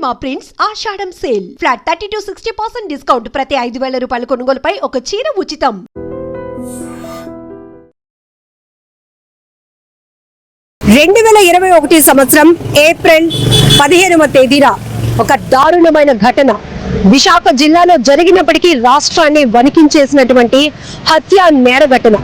పూర్ణిమ prints ఆషాఢం sale flat 30 to 60% discount ప్రతి 5,000 రూపాయల కొనుగోలుపై ఒక చీర ఉచితం. 2021 సంవత్సరం ఏప్రిల్ 15వ తేదీన ఒక దారుణమైన ఘటన విశాఖ జిల్లాలో జరిగినప్పటికీ రాష్ట్రాన్ని వణికించేసినటువంటి హత్య నేర ఘటన.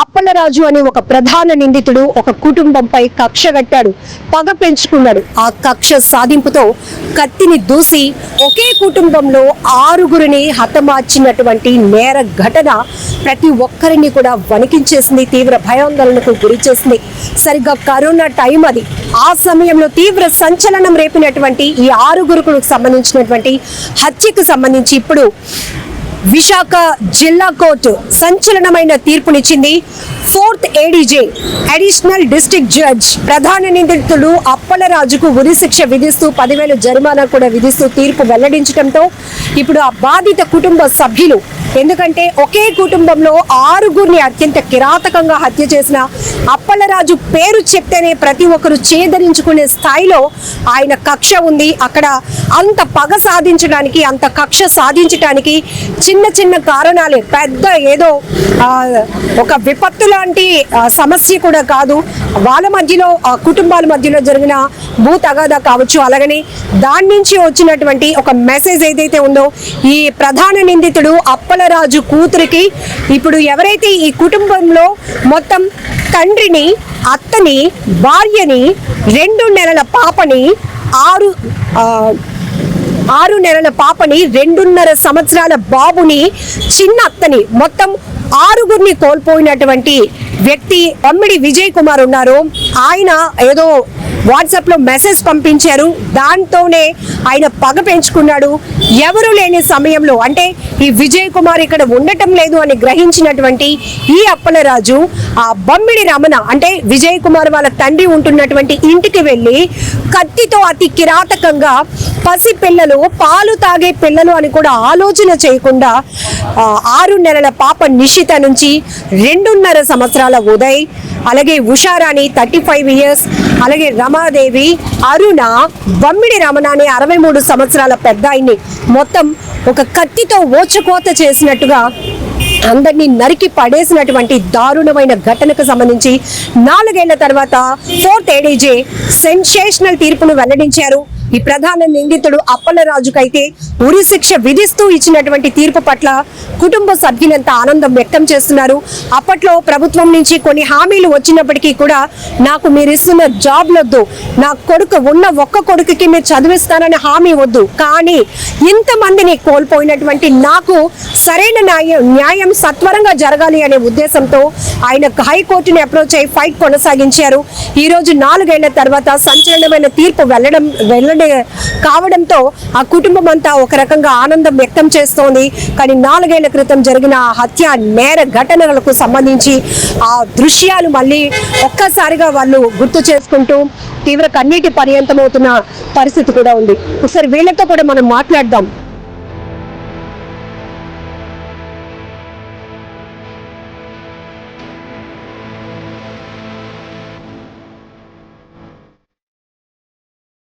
అప్పలరాజు అనే ఒక ప్రధాన నిందితుడు ఒక కుటుంబంపై కక్ష కట్టాడు, పగ పెంచుకున్నాడు. ఆ కక్ష సాధింపుతో కత్తిని దూసి ఒకే కుటుంబంలో 6గురిని హతమార్చినటువంటి నేర ఘటన ప్రతి ఒక్కరిని కూడా వణికించేసింది, తీవ్ర భయాందోళనకు గురి చేసింది. సరిగ్గా కరోనా టైం అది. ఆ సమయంలో తీవ్ర సంచలనం రేపినటువంటి ఈ 6గురుకు సంబంధించినటువంటి హత్యకు సంబంధించి ఇప్పుడు విశాఖ జిల్లా కోర్టు సంచలనమైన తీర్పునిచ్చింది. 4th ADJ additional district judge ప్రధాన నిందితుడు అప్పలరాజుకు ఉరిశిక్ష విధిస్తూ 10,000 జరిమానా కూడా విధిస్తూ తీర్పు వెల్లడించడంతో ఇప్పుడు ఆ బాధిత కుటుంబ సభ్యులు, ఎందుకంటే ఒకే కుటుంబంలో 6గురిని అత్యంత కిరాతకంగా హత్య చేసిన అప్పలరాజు పేరు చెప్తేనే ప్రతి ఒక్కరు చేదరించుకునే స్థాయిలో ఆయన కక్ష ఉంది. అక్కడ అంత పగ సాధించడానికి, అంత కక్ష సాధించడానికి చిన్న చిన్న కారణాలే, పెద్ద ఏదో ఒక విపత్తు లాంటి సమస్య కూడా కాదు. వాళ్ళ మధ్యలో, కుటుంబాల మధ్యలో జరిగిన భూ తగాదా కావచ్చు, అలాగని దాని నుంచి వచ్చినటువంటి ఒక మెసేజ్ ఏదైతే ఉందో, ఈ ప్రధాన నిందితుడు అప్పలరాజు కూతురికి ఇప్పుడు ఎవరైతే ఈ కుటుంబంలో మొత్తం తండ్రిని, అత్తని, భార్యని, 2 నెలల పాపని, 6 నెలల పాపని, 2.5 సంవత్సరాల బాబుని, చిన్న అత్తని, మొత్తం 6గురిని కోల్పోయినటువంటి వ్యక్తి అమ్మిడి విజయ్ కుమార్ ఉన్నారు. ఆయన ఏదో వాట్సాప్ లో మెసేజ్ పంపించారు, దాంతోనే ఆయన పగ పెంచుకున్నాడు. ఎవరు లేని సమయంలో, అంటే ఈ విజయ్ కుమార్ ఇక్కడ ఉండటం లేదు అని గ్రహించినటువంటి ఈ అప్పలరాజు ఆ బమ్మిడి రమణ, అంటే విజయ్ కుమార్ వాళ్ళ తండ్రి ఉంటున్నటువంటి ఇంటికి వెళ్ళి కత్తితో అతి కిరాతకంగా పసి పిల్లలు, పాలు తాగే పిల్లలు అని కూడా ఆలోచన చేయకుండా 6 నెలల పాప నిషిత నుంచి 2.5 సంవత్సరాల ఉదయ్, అలాగే ఉషారాణి 35 years, అలాగే రమాదేవి, అరుణ, బమ్మిడి రమణ అనే 63 సంవత్సరాల పెద్దాయిని మొత్తం ఒక కత్తితో ఓచకోత చేసినట్టుగా అందరినీ నరికి పడేసినటువంటి దారుణమైన ఘటనకు సంబంధించి 4 ఏళ్ల తర్వాత 4th ADJ సెన్సేషనల్ తీర్పును వెల్లడించారు. ఈ ప్రధాన నిందితుడు అప్పలరాజుకైతే ఉరిశిక్ష విధిస్తూ ఇచ్చినటువంటి తీర్పు పట్ల కుటుంబ సభ్యులంతా ఆనందం వ్యక్తం చేస్తున్నారు. అప్పట్లో ప్రభుత్వం నుంచి కొన్ని హామీలు వచ్చినప్పటికీ కూడా నాకు మీరు ఇస్తున్న జాబ్ వద్దు, నా కొడుకు ఉన్న ఒక్క కొడుకుకి మీరు చదివిస్తానని హామీ వద్దు, కానీ ఇంతమందిని కోల్పోయినటువంటి నాకు సరైన న్యాయం సత్వరంగా జరగాలి అనే ఉద్దేశంతో ఆయన హైకోర్టుని అప్రోచ్ అయి ఫైట్ కొనసాగించారు. ఈ రోజు 4 ఏళ్ల తర్వాత సంచలనమైన తీర్పు వెల్లడి కావడంతో ఆ కుటుంబం అంతా ఒక రకంగా ఆనందం వ్యక్తం చేస్తోంది. కానీ 4 ఏళ్ల క్రితం జరిగిన హత్య నేర ఘటనలకు సంబంధించి ఆ దృశ్యాలు మళ్ళీ ఒక్కసారిగా వాళ్ళు గుర్తు చేసుకుంటూ తీవ్ర కన్నీటి పర్యంతమవుతున్న పరిస్థితి కూడా ఉంది. ఒకసారి వీళ్ళతో కూడా మనం మాట్లాడదాం.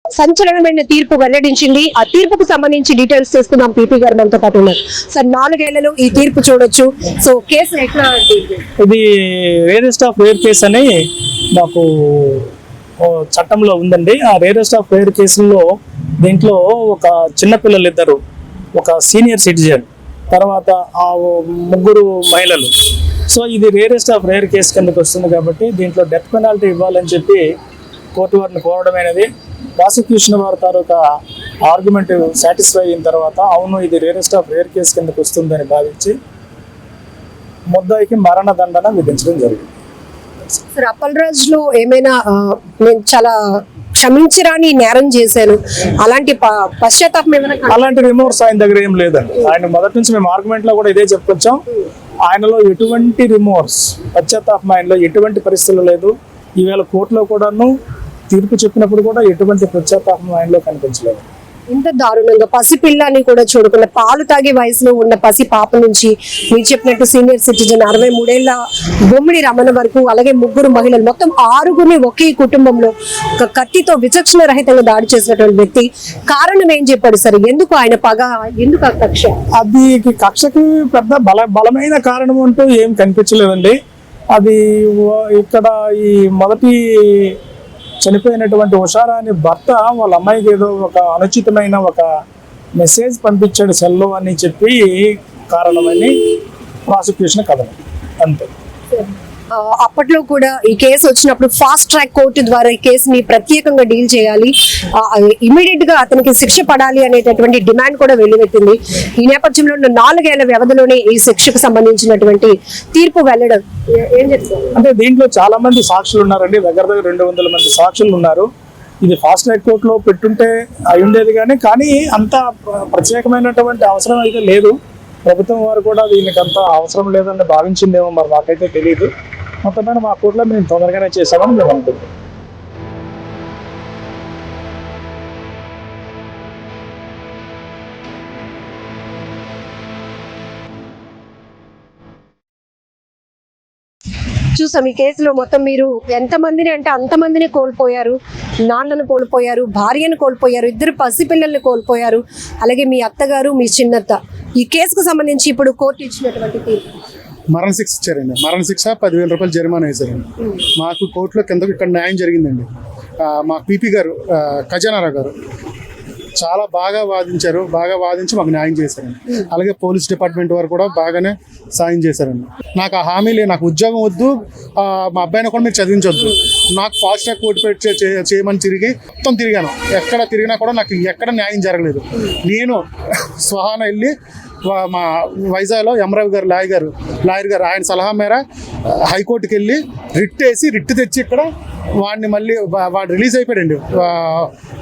సంచలనమైన తీర్పు వెల్లడించింది. ఆ తీర్పుకు సంబంధించి డీటెయిల్స్ చేసుకుందాం. పీపీ గారు మనతో పాటు ఉన్నారు. సార్, 4 ఏళ్లలో ఈ తీర్పు చూడొచ్చు. సో కేసు ఎట్లా? ఇది రేరెస్ట్ ఆఫ్ రేర్ కేసు అని మాకు చట్టంలో ఉందండి. ఆ రేరెస్ట్ ఆఫ్ రేర్ కేసుల్లో దీంట్లో ఒక చిన్నపిల్లలు 2, ఒక సీనియర్ సిటిజన్, తర్వాత ఆ 3 మహిళలు. సో ఇది రేరెస్ట్ ఆఫ్ రేర్ కేసు కిందకి వస్తుంది కాబట్టి దీంట్లో డెత్ పెనాల్టీ ఇవ్వాలని చెప్పి కోర్టు వారిని కోరడమైనది. ప్రాసిక్యూషన్ వారి తాలూకా ఆర్గ్యుమెంట్ సాటిస్ఫై అయిన తర్వాత అవును ఇది రేరెస్ట్ ఆఫ్ రేర్ కేసు కిందకు వస్తుందని భావించి ముద్దాయికి మరణదండన విధించడం జరిగింది. సార్, అప్పలరాజులో ఏమైనా నేను చాలా క్షమించరాని నేరం చేశాను అలాంటి పశ్చాత్తాపం ఏమైనా? అలాంటి రిమోర్స్ ఆయన దగ్గర ఏం లేదండి. ఆయన మొదటి నుంచి మేము ఆర్గ్యుమెంట్ లో కూడా ఇదే చెప్పుకొచ్చాం. ఆయనలో ఎటువంటి రిమోర్స్, పశ్చాత్తాపం ఆయనలో ఎటువంటి పరిస్థితులు లేదు. ఈవేళ కోర్టులో కూడాను తీర్పు చెప్పినప్పుడు కూడా ఎటువంటి పశ్చాత్తాపం ఆయనలో కనిపించలేదు. ఇంత దారుణంగా పసిపిల్లని కూడా చూడకుండా పాలు తాగే వయసులో ఉన్న పసి పాప నుంచి మీరు చెప్పినట్టు సీనియర్ సిటిజన్ 63 ఏళ్ల బొమ్మిడి రమణ వరకు, అలాగే 3 మహిళలు, మొత్తం 6గురిని ఒకే కుటుంబంలో ఒక కత్తితో విచక్షణ రహితంగా దాడి చేసినటువంటి వ్యక్తి. కారణం ఏం చెప్పాడు సార్? ఎందుకు ఆయన పగ, ఎందుకు ఆ కక్ష? అది కక్షకి పెద్ద బలమైన కారణం అంటూ ఏం కనిపించలేదండి. అది ఇక్కడ ఈ మొదటి చనిపోయినటువంటి ఉషారాణి భర్త వాళ్ళ అమ్మాయికి ఏదో ఒక అనుచితమైన ఒక మెసేజ్ పంపించాడు సెల్లో అని చెప్పి కారణమని ప్రాసిక్యూషన్ కథనం అంతే. అప్పట్లో కూడా ఈ కేసు వచ్చినప్పుడు ఫాస్ట్ ట్రాక్ కోర్టు ద్వారా ఈ కేసుని ప్రత్యేకంగా డీల్ చేయాలి, ఇమీడియట్ గా అతనికి శిక్ష పడాలి అనేటటువంటి డిమాండ్ కూడా వెల్లువెత్తింది. ఈ నేపథ్యంలో 4 ఏళ్ల వ్యవధిలోనే ఈ శిక్షకు సంబంధించినటువంటి తీర్పు వెళ్లడం ఏం చెప్తారు? అంటే దీంట్లో చాలా మంది సాక్షులు ఉన్నారండి, దగ్గర 200 మంది సాక్షులు ఉన్నారు. ఇది ఫాస్ట్ ట్రాక్ కోర్టులో పెట్టుంటే అయి ఉండేది కానీ అంత ప్రత్యేకమైనటువంటి అవసరం అయితే లేదు. ప్రభుత్వం వారు కూడా దీనికి అంత అవసరం లేదని భావించిందేమో, మరి మాకైతే తెలియదు. మొత్తం మా కోర్టులో మేము తొందరగానే చేసామని మేము అనుకుంటున్నాం. చూసాం ఈ కేసులో మొత్తం మీరు ఎంతమందిని అంటే అంతమందిని కోల్పోయారు. నాన్నను కోల్పోయారు, భార్యను కోల్పోయారు, 2 పసిపిల్లల్ని కోల్పోయారు, అలాగే మీ అత్తగారు, మీ చిన్నత్త. ఈ కేసుకు సంబంధించి ఇప్పుడు కోర్టు ఇచ్చినటువంటి తీర్పు మరణ శిక్ష ఇచ్చారండి. మరణ శిక్ష 10,000 రూపాయలు జరిమానా వేశారండి. మాకు కోర్టులో ఇక్కడ న్యాయం జరిగిందండి. మా పీపీ గారు, ఖజానారావు గారు చాలా బాగా వాదించారు. బాగా వాదించి మాకు న్యాయం చేశారండి. అలాగే పోలీస్ డిపార్ట్మెంట్ వారు కూడా బాగానే సాయం చేశారండి. నాకు ఆ హామీ లేదు, నాకు ఉద్యోగం వద్దు, మా అబ్బాయిని కూడా మీరు చదివించొద్దు, నాకు ఫాస్ట్ ట్రాక్ కోర్టు పెట్టి చేయమని మొత్తం తిరిగాను. ఎక్కడ తిరిగినా కూడా నాకు ఎక్కడ న్యాయం జరగలేదు. నేను స్వహాన వెళ్ళి మా వైజాగ్లో ఎంరావు గారు లాయర్ గారు ఆయన సలహా మేర హైకోర్టుకి వెళ్ళి రిట్ తెచ్చి ఇక్కడ వాడిని మళ్ళీ వాడు రిలీజ్ అయిపోయాడండి.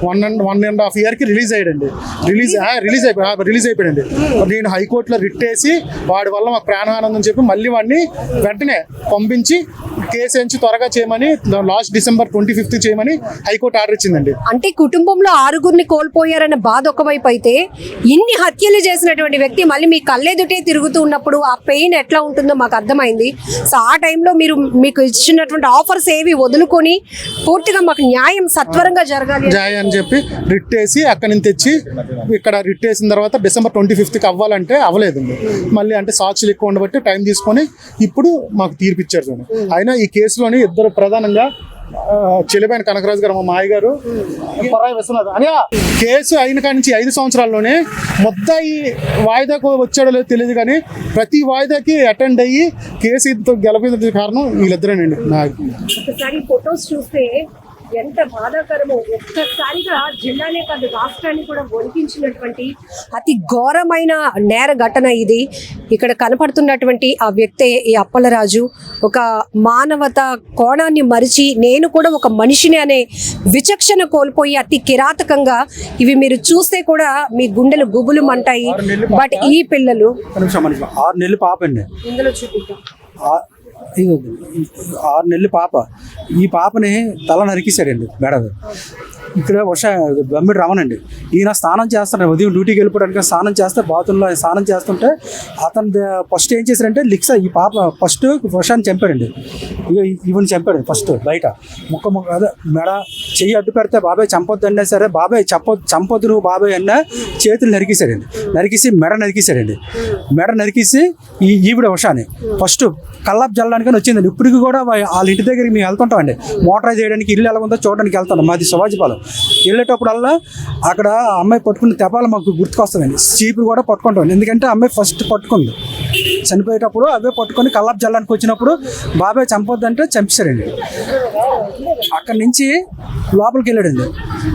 1.5 ఇయర్కి రిలీజ్ అయ్యాడండి. రిలీజ్ అయిపోయాడండి. నేను హైకోర్టులో రిట్ వేసి వాడి వల్ల మాకు ప్రాణానందం చెప్పి మళ్ళీ వాడిని వెంటనే పంపించి కేసు ఎంచి త్వరగా చేయమని లాస్ట్ December 25th చేయమని హైకోర్టు ఆర్డర్ ఇచ్చిందండి. అంటే కుటుంబంలో 6గురిని కోల్పోయారన్న బాధ ఒకవైపు అయితే, ఇన్ని హత్యలు చేసినటువంటి వ్యక్తి మళ్ళీ మీ కళ్ళెదుటే తిరుగుతూ ఉన్నప్పుడు ఆ పెయిన్ ఎట్లా ఉంటుందో మాకు అర్థమైంది. సో ఆ టైంలో మీకు ఇచ్చినటువంటి ఆఫర్స్ ఏవి వదులుకొని పూర్తిగా మాకు న్యాయం సత్వరంగా జరగాలి అని చెప్పి రిట్ వేసి అక్కడి నుంచి తెచ్చి ఇక్కడ రిట్ వేసిన తర్వాత December 25th అవ్వాలంటే అవ్వలేదండి. మళ్ళీ అంటే సాక్షులు ఎక్కువ ఉండబట్టి టైం తీసుకొని ఇప్పుడు మాకు తీర్పిచ్చారు. అయినా ఈ కేసులోని 2 ప్రధానంగా చెలిపోయిన కనకరాజు గారు, మా మాయ గారు, పరాయి విశ్వనాథ్ అని కేసు అయిన కాడి నుంచి 5 సంవత్సరాల్లోనే ముద్దాయి వాయిదాకు వచ్చాడో లేదో తెలియదు కానీ ప్రతి వాయిదాకి అటెండ్ అయ్యి కేసు గెలిపేందుకు కారణం వీళ్ళిద్దరేనండి. ఒకసారి ఫొటోస్ చూస్తే ఎంత బాధాకరమో, ఒక్కసారిగా జిల్లానే కాదు రాష్ట్రాన్ని కూడా వణికించినటువంటి అతి ఘోరమైన నేర ఘటన ఇది. ఇక్కడ కనపడుతున్నటువంటి ఆ వ్యక్తే ఈ అప్పలరాజు. ఒక మానవత కోణాన్ని మరిచి నేను కూడా ఒక మనిషిని అనే విచక్షణ కోల్పోయి అతి కిరాతకంగా ఇవి మీరు చూస్తే కూడా మీ గుండెలు గుబులు మంటాయి. బట్ ఈ పిల్లలు 6 నెలలు పాప అండి, ఇందులో చూపిద్దాం. 6 నెలలు పాప. ఈ పాపని తల నరికేశాడండి మెడ. ఇక్కడ బొమ్మిడి రమణండి, ఈయన స్నానం చేస్తాడు. ఉదయం డ్యూటీకి వెళ్ళిపోవడానికి స్నానం చేస్తే బాత్రూంలో స్నానం చేస్తుంటే అతను ఫస్ట్ ఏం చేశారంటే ఈ పాప ఫస్ట్ వర్షాన్ని చంపాడండి. ఈవెన్ చంపాడు ఫస్ట్ బయట అదే మెడ చెయ్యి అడ్డు పెడితే బాబాయ్ చంపొద్దు అన్నా సరే బాబాయ్ చంపొద్దు నువ్వు బాబాయ్ అన్నా చేతులు నరికేశాడండి. నరికేసి మెడ నరికేసి ఈవిడ వర్షాన్ని ఫస్ట్ కల్లాపు జల్లడానికి వచ్చిందండి. ఇప్పటికి కూడా వాళ్ళ ఇంటి దగ్గరికి మేము వెళ్తుంటామండి, మోటార్ చేయడానికి, ఇల్లు ఎలా ఉందో చూడడానికి వెళ్తాం. మాది శివాజీపాలెం. వెళ్ళేటప్పుడల్లా అక్కడ అమ్మాయి పట్టుకున్న తెపాలు మాకు గుర్తుకొస్తుందండి. చీపులు కూడా పట్టుకుంటాం, ఎందుకంటే అమ్మాయి ఫస్ట్ పట్టుకుంది చనిపోయేటప్పుడు. అవే పట్టుకొని కల్లాపు జల్లానికి వచ్చినప్పుడు బాబాయ్ చంపొద్దంటే చంపేశారండి. అక్కడి నుంచి లోపలికి వెళ్ళాడండి.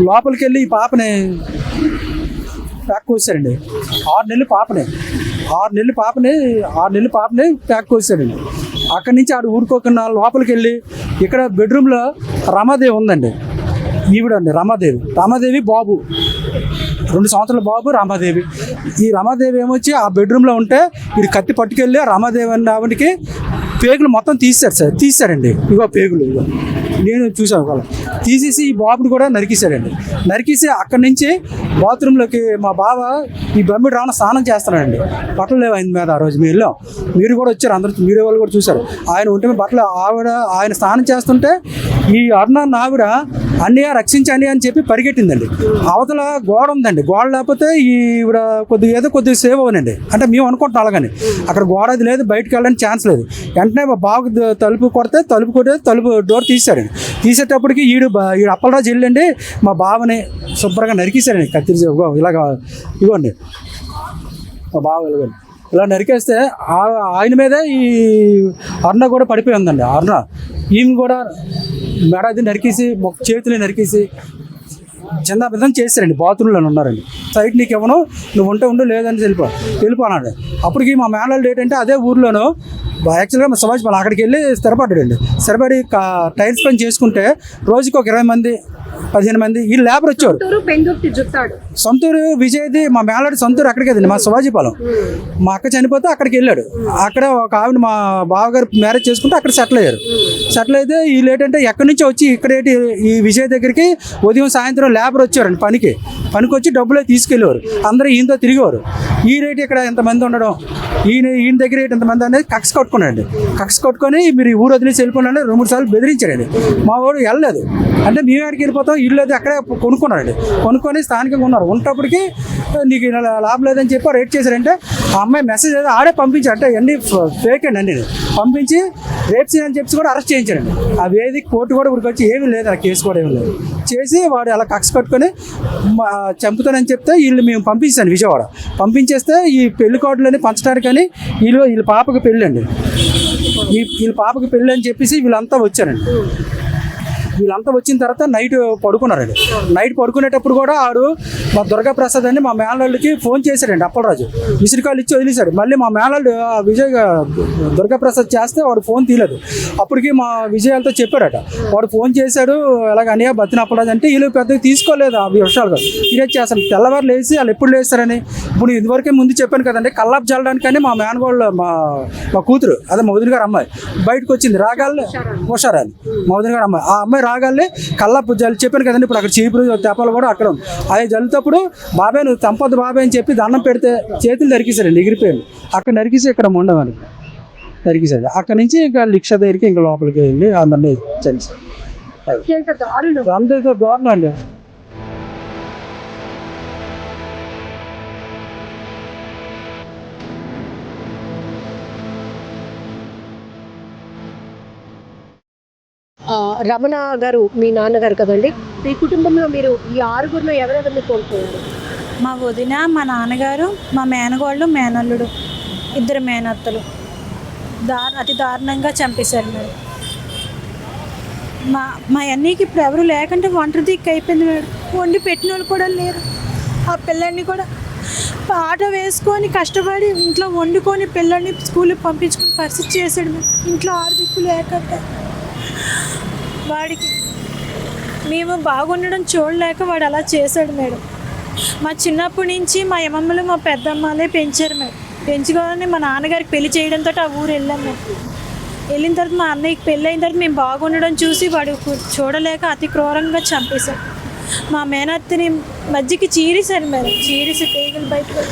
లోపలికి వెళ్ళి ఈ పాపని ప్యాక్ కోసారండి. 6 నెలలు పాపని ప్యాక్ కోసారండి. అక్కడి నుంచి ఆడు ఊరుకోకుండా లోపలికి వెళ్ళి ఇక్కడ బెడ్రూమ్లో రమాదేవి ఉందండి. ఈవిడండి రమాదేవి బాబు, 2 సంవత్సరాల బాబు రమాదేవి. ఈ రమాదేవి ఏమొచ్చి ఆ బెడ్రూమ్లో ఉంటే ఇది కత్తి పట్టుకెళ్ళి రమాదేవి అనే ఆవిడకి పేగులు మొత్తం తీశారండి. ఇగో పేగులు నేను చూసాను వాళ్ళు తీసేసి ఈ బాబుని కూడా నరికేశాడండి. నరికేసి అక్కడి నుంచి బాత్రూంలోకి మా బావ ఈ బొమ్మిడి రావణ స్నానం చేస్తున్నాడండి. బట్టలు లేవు ఆయన మీద. ఆ రోజు మీరు వెళ్ళాం, మీరు కూడా వచ్చారు, అందరూ మీడియా వాళ్ళు కూడా చూశారు. ఆయన ఉంటే బట్టలు ఆయన స్నానం చేస్తుంటే ఈ అరుణ ఆవిడ అన్నయ్య రక్షించండి అని చెప్పి పరిగెట్టిందండి. అవతల గోడ ఉందండి, గోడ లేకపోతే ఈవిడ కొద్దిగా సేవ్ అవనండి అంటే మేము అనుకుంటాం. అలాగని అక్కడ గోడ అది లేదు, బయటకు వెళ్ళడానికి ఛాన్స్ లేదు. వెంటనే మా బాబు తలుపు కొడితే తలుపు డోర్ తీసాడండి. తీసేటప్పటికి ఈడు అప్పలరాజు వెళ్ళండి మా బావని శుభ్రంగా నరికేశాడండి. కత్తిరి ఇలాగ ఇవ్వండి మా బావ ఇవ్వండి ఇలా నరికేస్తే ఆయన మీదే ఈ అరుణ కూడా పడిపోయి ఉందండి. అరుణ ఈమె కూడా మెడది నరికేసి చేతులు నరికేసి చిన్న విధంగా చేశారండి. బాత్రూంలో ఉన్నారండి. సైట్ నీకు ఇవ్వను, నువ్వు ఉండు లేదని వెళ్ళిపోనాడు. అప్పటికి మా మేనల్డ్ ఏంటంటే అదే ఊర్లోనూ యాక్చువల్గా మా సమాజం అక్కడికి వెళ్ళి స్థిరపడ్డాడండి. స్థిరపడి టైల్స్ పని చేసుకుంటే రోజుకి ఒక 20 మంది 15 మంది ఈ లేబర్ వచ్చారు. సొంతూరు విజయ్ది మా మేనల్డ్ సొంతూరు అక్కడికి కదండి, మా శివాజీపాలెం. మా అక్క చనిపోతే అక్కడికి వెళ్ళాడు. అక్కడ ఒక ఆవిడ మా బావగారు మ్యారేజ్ చేసుకుంటే అక్కడ సెటిల్ అయ్యారు. సెటిల్ అయితే వీళ్ళు ఏంటంటే ఎక్కడి నుంచో వచ్చి ఇక్కడేంటి ఈ విజయ్ దగ్గరికి ఉదయం సాయంత్రం లేబర్ వచ్చారండి. పనికి వచ్చి డబ్బులే తీసుకెళ్ళేవారు. అందరూ ఈయనతో తిరిగేవారు. ఈ రేటు ఇక్కడ ఎంతమంది ఉండడం, ఈయన దగ్గర ఎంతమంది అనేది కక్ష కొట్టుకున్నాడండి. కక్ష కొట్టుకొని మీరు ఈ ఊరు వదిలేసి వెళ్ళిపోయినా 2-3 సార్లు బెదిరించాడండి. మా వాడు వెళ్ళలేదు అంటే మేము ఎక్కడికి వెళ్ళిపోతాం, ఇల్లు అది అక్కడే కొనుక్కున్నాడండి. కొనుక్కొని స్థానికంగా ఉన్నారు. ఉన్నప్పటికీ నీకు లాభం లేదని చెప్పి రేట్ చేశారంటే ఆ అమ్మాయి మెసేజ్ అయితే ఆడే పంపించారు. అంటే అన్నీ ఫేక్ అండి అన్నీ పంపించి రేప్ చేయని చెప్పి కూడా అరెస్ట్ చేయించారండి. ఆ వేదిక కోర్టు కూడా ఇక్కడికి వచ్చి ఏమీ లేదు, ఆ కేసు కూడా ఏమీ లేదు. చేసి వాడు అలా కక్ష కట్టుకొని చంపుతానని చెప్తే వీళ్ళు మేము పంపించాను విజయవాడ. పంపించేస్తే ఈ పెళ్లి కార్డులని పంచడానికని వీళ్ళ పాపకి పెళ్ళి అండి. వీళ్ళ పాపకి పెళ్ళి అని చెప్పేసి వీళ్ళంతా వచ్చారండి. వీళ్ళంతా వచ్చిన తర్వాత నైట్ పడుకున్నారండి. నైట్ పడుకునేటప్పుడు కూడా ఆడు మా దుర్గాప్రసాద్ అని మా మేనల్లుడికి ఫోన్ చేశాడండి. అప్పలరాజు మిస్డ్ కాల్ ఇచ్చి వదిలేశాడు. మళ్ళీ మా మేనల్లుడు విజయ్ దుర్గాప్రసాద్ చేస్తే వాడు ఫోన్ తీయలేదు. అప్పటికి మా విజయాలతో చెప్పాడట, వాడు ఫోన్ చేశాడు ఎలాగ అనియా బతిన అప్పలరాజు అంటే వీళ్ళు పెద్దగా తీసుకోలేదు ఆ విషయాలుగా. సీరియస్ చేస్తాను తెల్లవారు లేచి వాళ్ళు ఎప్పుడు లేస్తారని. ఇప్పుడు ఇదివరకే ముందు చెప్పాను కదండి, కల్లాపు చల్లడానికని మా మేనగోళ్ళు మా కూతురు అదే మా వదిన గారు అమ్మాయి బయటకు వచ్చింది. రాగాలి హుషారాలి మా వదిన గారు అమ్మాయి. ఆ అమ్మాయి రాగాలి కల్లాపు జల్లి చెప్పాను కదండి. ఇప్పుడు అక్కడ చీపురు తెప్పలు కూడా అక్కడ ఉంది. అది జల్లుతప్పుడు బాబాయ్ నువ్వు తంపొద్దు బాబాయ్ అని చెప్పి దండం పెడితే చేతులు నరికేశారండి, ఎగిరిపోయాడు. అక్కడ నరికేసి ఇక్కడ ఉండమని నరికేశాడు. అక్కడ నుంచి ఇంకా లిక్ష దగ్గరికి ఇంకా లోపలికి వెళ్ళి అందరినీ చనిస్తారు. అందరితో దారుణం అండి. రమణ గారు మీ నాన్నగారు కదండి. మీ కుటుంబంలో మీరు ఈ 6గురిలో ఎవరెవరిని కోల్పోయారు? మా వదిన, మా నాన్నగారు, మా మేనగోళ్ళు, మేనల్లుడు, 2 మేనత్తలు అతి దారుణంగా చంపేశారు మేడం. మా అన్నయ్యకి ఇప్పుడు ఎవరు లేకుంటే ఒంటరి దిక్కు అయిపోయింది మేడం. వండి పెట్టిన వాళ్ళు కూడా లేరు. ఆ పిల్లల్ని కూడా ఆటో వేసుకొని కష్టపడి ఇంట్లో వండుకొని పిల్లల్ని స్కూల్కి పంపించుకుని పరిస్థితి చేశాడు మేడం. ఇంట్లో 6 దిక్కు లేకుంటే వాడికి మేము బాగుండడం చూడలేక వాడు అలా చేశాడు మేడం. మా చిన్నప్పటి నుంచి మా అమ్మమ్మలు మా పెద్దమ్మలే పెంచారు మేడం. పెంచుకోవాలని మా నాన్నగారికి పెళ్లి చేయడంతో ఆ ఊరు వెళ్ళాం మేము. వెళ్ళిన తర్వాత మా అన్నయ్యకి పెళ్ళి అయిన తర్వాత మేము బాగుండడం చూసి వాడు చూడలేక అతి క్రూరంగా చంపేశాడు. మా మేనత్తని మధ్యకి చీరేశారు మేడం. చీరేసి పేగులు బయటకు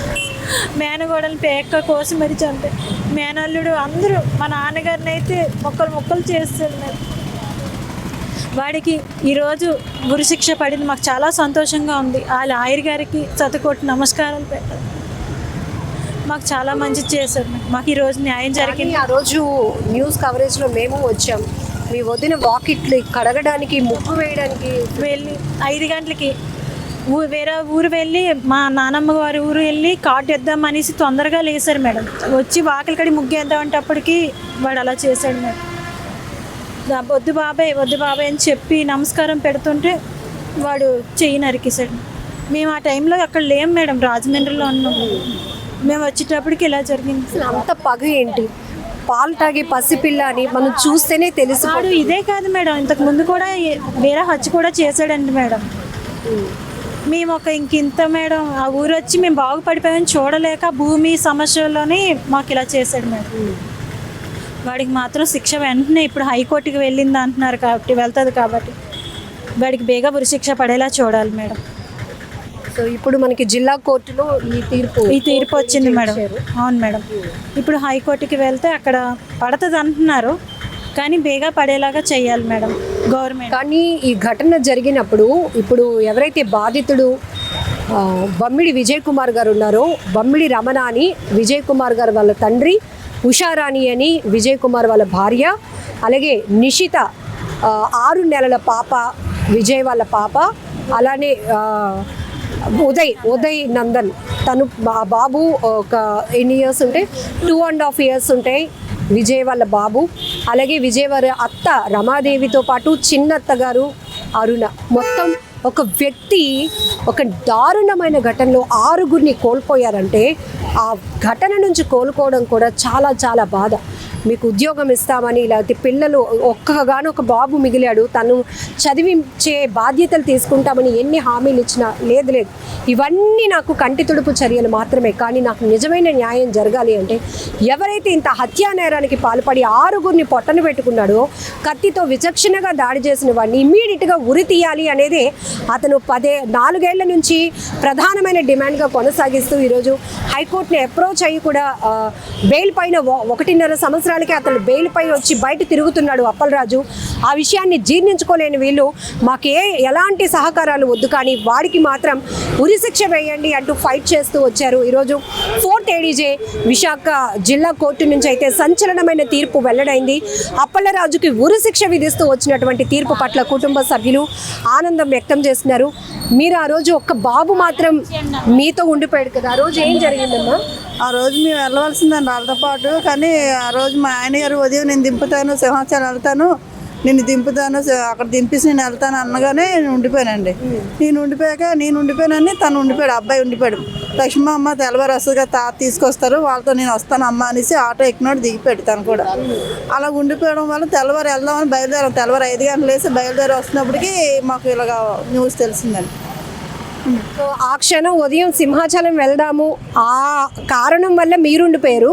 మేనగోడలు పేక కోసి మరి చంపారు. మేనల్లుడు అందరూ మా నాన్నగారిని అయితే మొక్కలు చేస్తారు మేడం. వాడికి ఈరోజు గురుశిక్ష పడింది. మాకు చాలా సంతోషంగా ఉంది. ఆ లాయర్ గారికి శతకోటి నమస్కారాలు పెట్టారు. మాకు చాలా మంచి చేశారు. మాకు ఈరోజు న్యాయం జరిగింది. ఆ రోజు న్యూస్ కవరేజ్లో మేము వచ్చాం. మీ వదిన వాకిట్లు కడగడానికి ముగ్గు వేయడానికి వెళ్ళి 5 గంటలకి వేరే ఊరు వెళ్ళి మా నానమ్మ వారి ఊరు వెళ్ళి కార్డు వేద్దామనేసి తొందరగా లేసారు మేడం. వచ్చి వాకిలి కడి ముగ్గు వేద్దామంటప్పటికి వాడు అలా చేశాడు మేడం. వద్దు బాబాయ్ అని చెప్పి నమస్కారం పెడుతుంటే వాడు చెయ్యి నరికేశాడు. మేము ఆ టైంలో అక్కడ లేం మేడం, రాజమండ్రిలో ఉన్నాం. మేము వచ్చేటప్పటికి ఇలా జరిగింది. అంత పగ ఏంటి? పాలు తాగే పసిపిల్ల అని మనం చూస్తేనే తెలుసు. వాడు ఇదే కాదు మేడం, ఇంతకు ముందు కూడా వేరే హత్య కూడా చేశాడండి మేడం. మేము ఇంత మేడం ఆ ఊరు వచ్చి మేము బాగుపడిపోయామని చూడలేక భూమి సమస్యలోనే మాకు ఇలా చేశాడు మేడం. వాడికి మాత్రం శిక్ష వెంటనే ఇప్పుడు హైకోర్టుకి వెళ్ళింది అంటున్నారు కాబట్టి వెళ్తుంది కాబట్టి వాడికి బేగా ఉరిశిక్ష పడేలా చూడాలి మేడం. సో ఇప్పుడు మనకి జిల్లా కోర్టులో ఈ తీర్పు వచ్చింది మేడం. అవును మేడం. ఇప్పుడు హైకోర్టుకి వెళ్తే అక్కడ పడుతుంది అంటున్నారు కానీ బేగా పడేలాగా చేయాలి మేడం గవర్నమెంట్. కానీ ఈ ఘటన జరిగినప్పుడు ఇప్పుడు ఎవరైతే బాధితుడు బమ్మిడి విజయ్ కుమార్ గారు ఉన్నారో, బమ్మిడి రమణ అని విజయ్ కుమార్ గారు వాళ్ళ తండ్రి, ఉషారాణి అని విజయ్ కుమార్ వాళ్ళ భార్య, అలాగే నిషిత 6 నెలల పాప విజయ్ వాళ్ళ పాప, అలానే ఉదయ్ నందన్ తను బాబు ఒక ఎన్ని ఇయర్స్ ఉంటాయి, 2.5 ఇయర్స్ ఉంటాయి విజయ్ వాళ్ళ బాబు, అలాగే విజయ్ వారి అత్త రమాదేవితో పాటు చిన్నత్త గారు అరుణ. మొత్తం ఒక వ్యక్తి ఒక దారుణమైన ఘటనలో 6గురిని కోల్పోయారంటే ఆ ఘటన నుంచి కోలుకోవడం కూడా చాలా చాలా బాధ. మీకు ఉద్యోగం ఇస్తామని, లేకపోతే పిల్లలు ఒక్కగానొక బాబు మిగిలాడు, తను చదివించే బాధ్యతలు తీసుకుంటామని ఎన్ని హామీలు ఇచ్చినా లేదు. ఇవన్నీ నాకు కంటి తుడుపు చర్యలు మాత్రమే. కానీ నాకు నిజమైన న్యాయం జరగాలి అంటే ఎవరైతే ఇంత హత్యా నేరానికి పాల్పడి 6గురిని పొట్టను పెట్టుకున్నాడో, కత్తితో విచక్షణగా దాడి చేసిన వాడిని ఇమ్మీడియట్గా ఉరి తీయాలి అనేదే అతను 4 ఏళ్ల నుంచి ప్రధానమైన డిమాండ్గా కొనసాగిస్తూ ఈరోజు హైకోర్టుని అప్రోచ్ అయ్యి కూడా బెయిల్ పైన 1.5 సంవత్సరాలకే అతను బెయిల్ పై వచ్చి బయట తిరుగుతున్నాడు అప్పలరాజు. ఆ విషయాన్ని జీర్ణించుకోలేని వీళ్ళు మాకు ఎలాంటి సహకారాలు వద్దు కానీ వాడికి మాత్రం ఉరిశిక్ష వేయండి అంటూ ఫైట్ చేస్తూ వచ్చారు. ఈరోజు 4th ADJ విశాఖ జిల్లా కోర్టు నుంచి అయితే సంచలనమైన తీర్పు వెల్లడైంది. అప్పలరాజుకి ఉరిశిక్ష విధిస్తూ వచ్చినటువంటి తీర్పు పట్ల కుటుంబ సభ్యులు ఆనందం వ్యక్తం చేస్తున్నారు. మీరు ఆ రోజు ఒక్క బాబు మాత్రం మీతో ఉండిపోయాడు కదా, ఆ రోజు ఏం జరిగిందమ్మా? ఆ రోజు మేము వెళ్ళవలసిందండి వాళ్ళతో పాటు. కానీ ఆ రోజు మా ఆయన గారు ఉదయం నేను దింపుతాను, సింహాచలం వెళ్తాను, నిన్ను దింపుతాను, అక్కడ దింపేసి నేను వెళ్తాను అన్నగానే నేను ఉండిపోయానండి. నేను ఉండిపోయానని తను ఉండిపోయాడు, అబ్బాయి ఉండిపోయాడు. లక్ష్మీ అమ్మ తెల్లవారు వస్తుందిగా తాత తీసుకొస్తారు, వాళ్ళతో నేను వస్తాను అమ్మ అనేసి ఆటో ఎక్కినోడు దిగిపోయాడు తను కూడా. అలా ఉండిపోవడం వల్ల తెల్లవారు వెళ్దామని బయలుదేరాం. తెల్లవారు 5 గంటలు వేసి బయలుదేరి వస్తున్నప్పటికీ మాకు ఇలాగ న్యూస్ తెలిసిందండి. సో ఆ క్షణం ఉదయం సింహాచలం వెళ్దాము ఆ కారణం వల్ల మీరుండిపోయారు.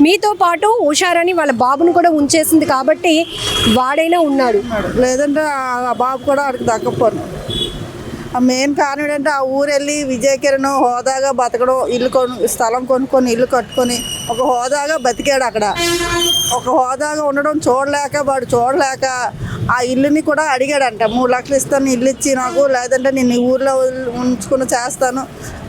మీతో పాటు ఉషారాని వాళ్ళ బాబును కూడా ఉంచేసింది కాబట్టి వాడైనా ఉన్నాడు. లేదంటే ఆ బాబు కూడా ఆడికి దక్కపోను. ఆ మెయిన్ కారణం ఏంటంటే ఆ ఊరు వెళ్ళి విజయ్ కిరణ్ హోదాగా బతకడం, స్థలం కొనుక్కొని ఇల్లు కట్టుకొని ఒక హోదాగా బతికాడు. అక్కడ ఒక హోదాగా ఉండడం చూడలేక ఆ ఇల్లుని కూడా అడిగాడంట. 3 లక్షలు ఇస్తాను ఇల్లు ఇచ్చి నాకు, లేదంటే నేను ఊర్లో ఉంచుకుని చేస్తాను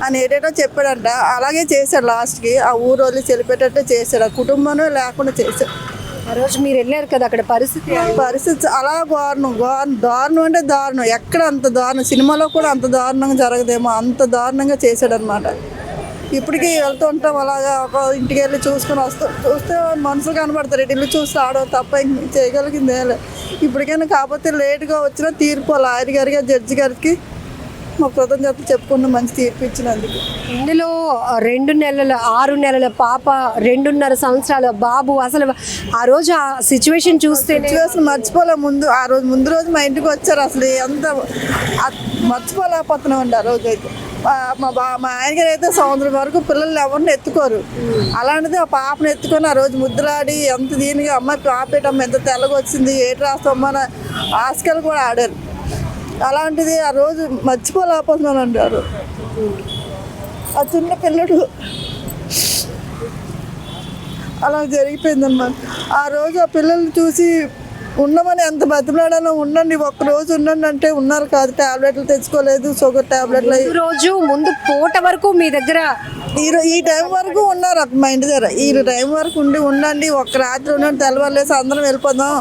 అని ఏటేటో చెప్పాడంట. అలాగే చేశాడు. లాస్ట్కి ఆ ఊరు వదిలి చెలిపెట్టేట్టే చేశాడు. ఆ కుటుంబమే లేకుండా చేశాడు. ఆ రోజు మీరు వెళ్ళారు కదా, అక్కడ పరిస్థితి అలా దారుణం అంటే దారుణం. ఎక్కడ అంత దారుణం, సినిమాలో కూడా అంత దారుణంగా జరగదేమో అంత దారుణంగా చేశాడనమాట. ఇప్పటికీ వెళ్తూ ఉంటాం అలాగా, ఒక ఇంటికి వెళ్ళి చూసుకొని చూస్తే మనుషులు కనబడతారు. ఇల్లు చూస్తే ఆడో తప్ప చేయగలిగిందే. ఇప్పటికైనా కాకపోతే లేటుగా వచ్చిన తీర్పు లాయర్ గారికి, జడ్జి గారికి మా కృతజ్ఞత చెప్పుకున్న మంచి తీర్పు ఇచ్చినందుకు. ఇందులో 6 నెలల పాప, 2.5 సంవత్సరాల బాబు. అసలు ఆ రోజు ఆ సిచ్యువేషన్ చూస్తే మర్చిపోలే. ముందు రోజు మా ఇంటికి వచ్చారు. అసలు ఎంత మర్చిపోలేకపోతున్నాం అండి ఆ రోజు అయితే. మా ఆయనగారు అయితే సంవత్సరం వరకు పిల్లల్ని ఎవరిని ఎత్తుకోరు. అలాంటిది ఆ పాపను ఎత్తుకొని ఆ రోజు ముద్దులాడి ఎంత దీనిగా అమ్మాయి పాపేటమ్మ ఎంత తెల్లగా వచ్చింది, ఏటి రాస్తామా అని ఆస్కలు కూడా ఆడారు. అలాంటిది ఆ రోజు మర్చిపోలేకపోతున్నానండి. ఆ చిన్న పిల్లడు అలా జరిగిపోయిందన్నమాట. ఆ రోజు ఆ పిల్లల్ని చూసి ఉండమని ఎంత బతిమలాడానో, ఉండండి ఒక్కరోజు ఉండండి అంటే ఉన్నారు కాదు. టాబ్లెట్లు తెచ్చుకోలేదు, షుగర్ టాబ్లెట్లు. రోజు ముందు పూట వరకు మీ దగ్గర ఈ టైం వరకు ఉన్నారు మా ఇంటి దగ్గర. ఈ టైం వరకు ఉండండి, ఒక్క రాత్రి ఉండండి, తెల్లవారులేసి అందరం వెళ్ళిపోదాం,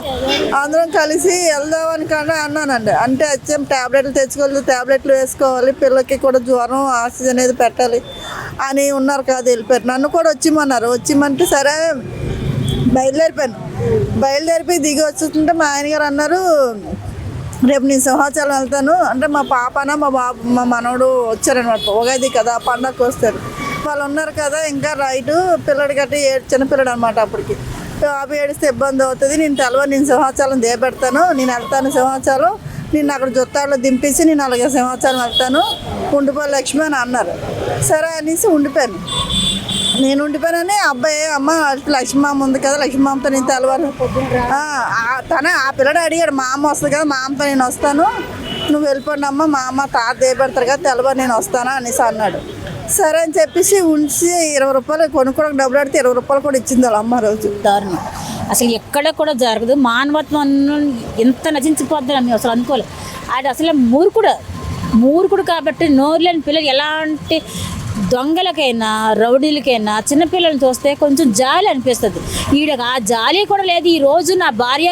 అందరం కలిసి వెళ్దామని కానీ అన్నానండి. అంటే వచ్చాం టాబ్లెట్లు తెచ్చుకోవాలి, టాబ్లెట్లు వేసుకోవాలి, పిల్లలకి కూడా జ్వరం ఆక్సిజన్ అనేది పెట్టాలి అని ఉన్నారు కాదు. వెళ్ళిపోయారు. నన్ను కూడా వచ్చిమంటే సరే బయలుదేరిపోయి దిగి వచ్చుతుంటే మా ఆయనగారు అన్నారు, రేపు నేను సింహాచలం వెళ్తాను అంటే మా పాపన మా బాబు మా మనవడు వచ్చారనమాట. ఉగాది కదా పండగకు వస్తారు. వాళ్ళు ఉన్నారు కదా ఇంకా రైటు పిల్లడి గట్టి చిన్నపిల్లడు అనమాట. అప్పటికి బాబు ఏడిస్తే ఇబ్బంది అవుతుంది, నేను సింహాచలం దేపెడతాను, నేను వెళ్తాను సింహాచలం, నేను అక్కడ జొత్తాల్లో దింపేసి నేను అలాగే సింహాచలం వెళ్తాను, ఉండిపోయి లక్ష్మి అని అన్నారు. సరే అనేసి ఉండిపోయాను. నేను ఉండిపోయానని అబ్బాయి అమ్మ లక్ష్మమ్మ ఉంది కదా, లక్ష్మమ్మతో నేను తెల్లవారు తనే ఆ పిల్లడు అడిగాడు, మా అమ్మ వస్తుంది కదా, మా అమ్మతో నేను వస్తాను, నువ్వు వెళ్ళిపోండి అమ్మ, మా అమ్మ తాత దేపెడతారు కదా, తెల్లవారు నేను వస్తాను అనేసి అన్నాడు. సరే అని చెప్పేసి ఉంచి 20 రూపాయలు కొనుక్కోవడానికి డబ్బులు అడితే 20 రూపాయలు కూడా ఇచ్చింది వాళ్ళ అమ్మ రోజు. దారుణం అసలు ఎక్కడ కూడా జరగదు. మానవత్వం ఎంత నశించిపోద్దని మేము అసలు అనుకోలేదు. అది అసలు మూర్ఖుడు కాబట్టి నోరు లేని పిల్లలు ఎలాంటి దొంగలకైనా రౌడీలకైనా చిన్నపిల్లల్ని చూస్తే కొంచెం జాలి అనిపిస్తుంది. ఈడకి ఆ జాలి కూడా లేదు. ఈరోజు నా భార్య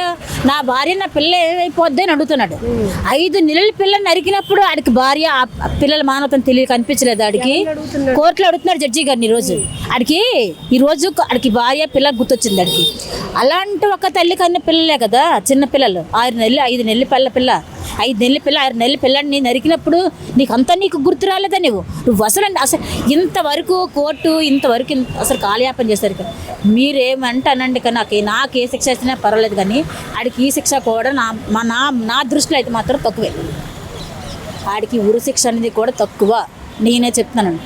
నా పిల్ల ఏమైపోద్ది అని అడుగుతున్నాడు. 5 నెలల పిల్లని నరికినప్పుడు ఆడికి భార్య ఆ పిల్లల మానవతం కనిపించలేదు. ఆడికి కోర్టులో అడుగుతున్నాడు జడ్జి గారిని. ఈరోజు ఆడికి భార్య పిల్ల గుర్తొచ్చింది ఆడికి. అలాంటి ఒక తల్లి కన్నా పిల్లలే కదా చిన్న పిల్లలు. 6 నెలలు 5 నెలల పిల్ల 5 నెలల పిల్ల 6 నెలల పిల్లని నరికినప్పుడు నీకు గుర్తు రాలేదా? నువ్వు అసలు ఇంతవరకు కోర్టు అసలు కాలయాపన చేశారు కదా. మీరేమంటే అనండి కానీ నాకు ఏ శిక్ష ఇచ్చినా పర్వాలేదు, కానీ ఆడికి ఈ శిక్ష కూడా నా దృష్టిలో అయితే మాత్రం తక్కువే. ఆడికి ఉరి శిక్ష అనేది కూడా తక్కువ. నేనే చెప్తున్నానండి,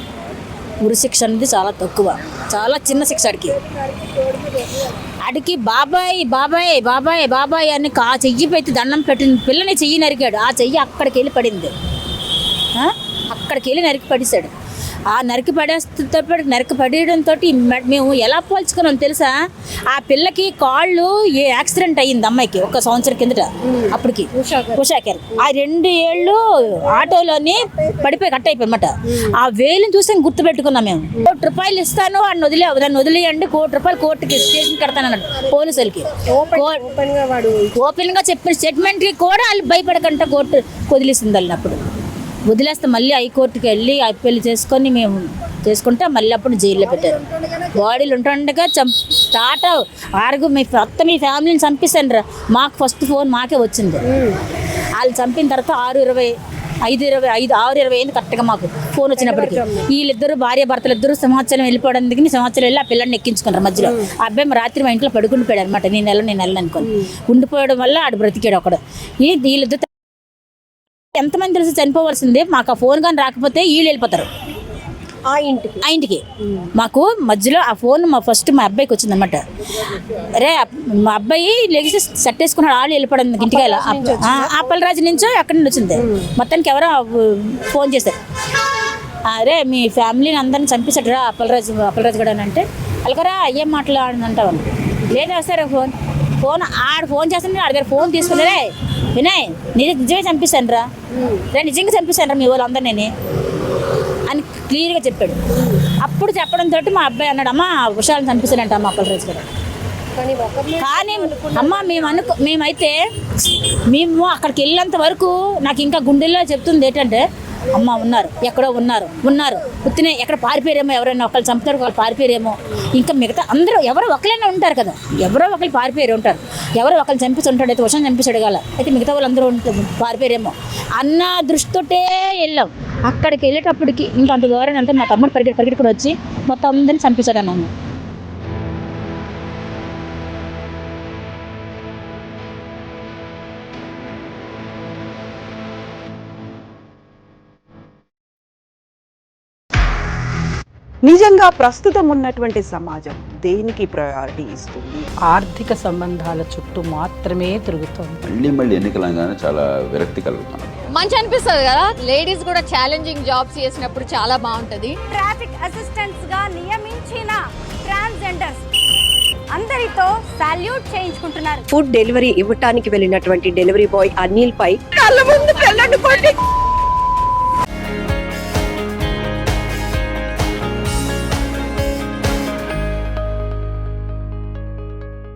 ఉరి శిక్ష అనేది చాలా తక్కువ, చాలా చిన్న శిక్ష. ఆడికి బాబాయ్ అని చెయ్యి పెట్టి దండం పెట్టిన పిల్లని చెయ్యి నరికాడు. ఆ చెయ్యి అక్కడికి వెళ్ళి పడింది, అక్కడికి వెళ్ళి నరికి పడేశాడు. ఆ నరికి పడేయడంతో మేము ఎలా పోల్చుకున్నాం తెలుసా? ఆ పిల్లకి కాళ్ళు యాక్సిడెంట్ అయ్యింది అమ్మాయికి 1 సంవత్సరం కిందట. అప్పటికి ఉషాకర్ ఆ 2 ఏళ్ళు ఆటోలోని పడిపోయి కట్ అయిపోయన్నమాట. ఆ వేలుని చూసి గుర్తుపెట్టుకున్నాం మేము. 1 కోటి రూపాయలు ఇస్తాను దాన్ని వదిలేయండి, 1 కోటి రూపాయలు కోర్టుకి స్టేషన్ కడతానన్నాడు పోలీసులకి. ఓపెన్ గా చెప్పిన స్టేట్మెంట్కి కూడా వాళ్ళు భయపడకంట కోర్టు వదిలేసింది. వాళ్ళప్పుడు వదిలేస్తే మళ్ళీ హైకోర్టుకి వెళ్ళి పెళ్లి చేసుకొని మేము చేసుకుంటే మళ్ళీ అప్పుడు జైల్లో పెట్టారు. బాడీలు ఉంటుండగా మీ ఫ్యామిలీని చంపేశాను రా. మాకు ఫస్ట్ ఫోన్ మాకే వచ్చింది. వాళ్ళు చంపిన తర్వాత 6:20 అయింది కరెక్ట్గా మాకు ఫోన్ వచ్చినప్పటికీ. వీళ్ళిద్దరు భార్యాభర్తలు ఇద్దరు సింహాచలం వెళ్ళిపోవడానికి సింహాచలం వెళ్ళి ఆ పిల్లల్ని ఎక్కించుకున్నారు మధ్యలో. ఆ అబ్బాయి రాత్రి మా ఇంట్లో పడుకుండిపోయాడు అనమాట. నేను వెళ్ళను అనుకోని ఉండిపోవడం వల్ల ఆడు బ్రతికాడు అక్కడ. వీళ్ళిద్దరు ఎంతమంది తెలిసి చనిపోవాల్సిందే. మాకు ఆ ఫోన్ కానీ రాకపోతే వీళ్ళు వెళ్ళిపోతారు ఆ ఇంటికి. మాకు మధ్యలో ఆ ఫోన్ ఫస్ట్ మా అబ్బాయికి వచ్చిందనమాట. అరే మా అబ్బాయి లెగిసి సెట్ వేసుకున్నాడు, వాళ్ళు వెళ్ళిపోవడం ఇంటికి. అప్పలరాజు నుంచో ఎక్కడి నుండి వచ్చింది. మొత్తానికి ఎవరో ఫోన్ చేశారు, అరే మీ ఫ్యామిలీని అందరిని చంపేశాడు రా అప్పలరాజు కూడా అని అంటే, అలాగరా ఏం మాట్లాడంటావు? లేదా సరే ఫోన్ ఆడు ఫోన్ చేస్తాను, ఆడి దగ్గర ఫోన్ తీసుకున్నారే వినయ్ నిజమే చంపిస్తాను రా, నిజంగా చంపిస్తాను రా మీ వాళ్ళందరినీ అని క్లియర్గా చెప్పాడు. అప్పుడు చెప్పడంతో మా అబ్బాయి అన్నాడు, అమ్మ ఉషాలను చంపిస్తానంట అమ్మ అప్పలరాజు గారు. కానీ అమ్మ మేమైతే అక్కడికి వెళ్ళేంత వరకు నాకు ఇంకా గుండెల్లో చెప్తుంది ఏంటంటే, అమ్మ ఎక్కడో ఉన్నారు పుత్తినే ఎక్కడ పారిపోయారేమో, ఎవరైనా ఒకళ్ళు చంపుతారు వాళ్ళు పారిపోయారేమో, ఇంకా మిగతా అందరూ ఎవరో ఒకరైనా ఉంటారు కదా, ఎవరో ఒకళ్ళు పారిపోయారు ఉంటారు, ఎవరో ఒకళ్ళు చంపిస్తూ ఉంటాడు, అయితే వర్షం చంపిస్తాడు కదా, అయితే మిగతా వాళ్ళందరూ పారిపోయారేమో అన్న దృష్టితోటే వెళ్ళాం. అక్కడికి వెళ్ళేటప్పటికి ఇంకా అంత దూరం అంతా మా తమ్ముడు పరిగెట్టుకుని వచ్చి మొత్తం అందరినీ చంపిస్తాడు అన్నాను. నిజంగా ప్రస్తుతం ఉన్నటువంటి సమాజం దేనికి ప్రయారిటీ ఇస్తుంది? ఆర్థిక సంబంధాల చుట్టూ మాత్రమే తిరుగుతుంది. మళ్ళీ ఎన్నికలంగానే చాలా విరక్తి కలుగుతాం. మంచి అనిపిస్తుంది కదా, లేడీస్ కూడా ఛాలెంజింగ్ జాబ్స్ చేసినప్పుడు చాలా బాగుంటది. ట్రాఫిక్ అసిస్టెంట్స్ గా నియమించిన ట్రాన్స్జెండర్స్ అందరితో సాల్యూట్ చేయించుకుంటున్నారు. ఫుడ్ డెలివరీ ఇవ్వటానికి వెళ్ళినటువంటి డెలివరీ బాయ్ అనిల్ పై కళ్ళ ముందు